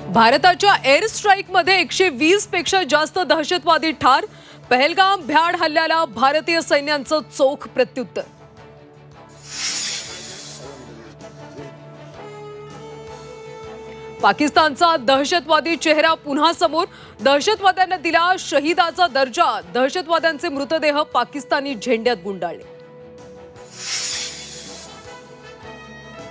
भारताच्या एअर स्ट्राईकमध्ये 120 पेक्षा जास्त दहशतवादी ठार। पहलगाम भ्याड हल्ल्याला भारतीय सैन्याचं चोख प्रत्युत्तर। पाकिस्तानचा दहशतवादी चेहरा पुन्हा समोर। दहशतवाद्यांना दिला शहीदाचा दर्जा। दहशतवाद्यांचे मृतदेह पाकिस्तानी झेंड्यात गुंडाळले।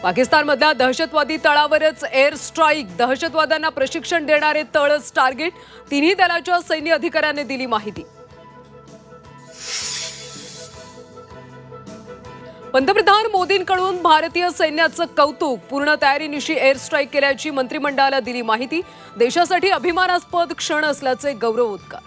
पाकिस्तानमधल्या दहशतवादी तळावरच एअर स्ट्राईक। दहशतवाद्यांना प्रशिक्षण देणारे तळच टार्गेट। तिन्ही दलाच्या सैन्य अधिकाऱ्यांनी दिली माहिती। पंतप्रधान मोदींकडून भारतीय सैन्याचं कौतुक। पूर्ण तयारीनिशी एअर स्ट्राईक केल्याची मंत्रिमंडळाला दिली माहिती। देशासाठी अभिमानास्पद क्षण असल्याचे गौरवोद्गार।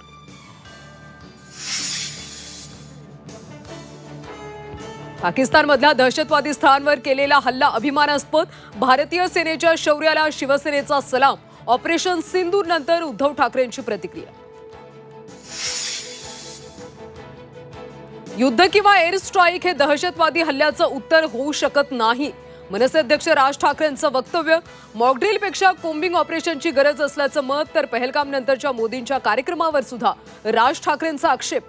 पाकिस्तानमधल्या दहशतवादी स्थळांवर केलेला हल्ला अभिमानास्पद। भारतीय सेनेच्या शौर्याला शिवसेनेचा सलाम। ऑपरेशन सिंदूर नंतर उद्धव ठाकरेंची प्रतिक्रिया। युद्ध किंवा एअर स्ट्राईक हे दहशतवादी हल्ल्याचं उत्तर होऊ शकत नाही। मनसे अध्यक्ष राज ठाकरेंचं वक्तव्य। मॉकड्रिलपेक्षा कोम्बिंग ऑपरेशनची गरज असल्याचं मत। तर पहलगाम नंतरच्या मोदींच्या कार्यक्रमावर सुद्धा राज ठाकरेंचा आक्षेप।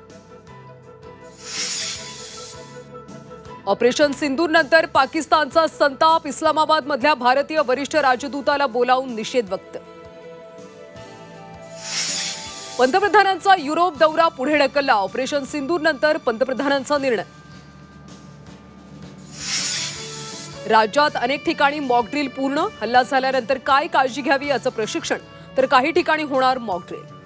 ऑपरेशन सिंदूर नंतर पाकिस्तानचा संताप। इस्लामाबादमधल्या भारतीय वरिष्ठ राजदूताला बोलावून निषेध व्यक्त। पंतप्रधानांचा युरोप दौरा पुढे ढकलला। ऑपरेशन सिंदूर नंतर पंतप्रधानांचा निर्णय। राज्यात अनेक ठिकाणी मॉकड्रिल पूर्ण। हल्ला झाल्यानंतर काय काळजी घ्यावी याचं प्रशिक्षण। तर काही ठिकाणी होणार मॉकड्रिल।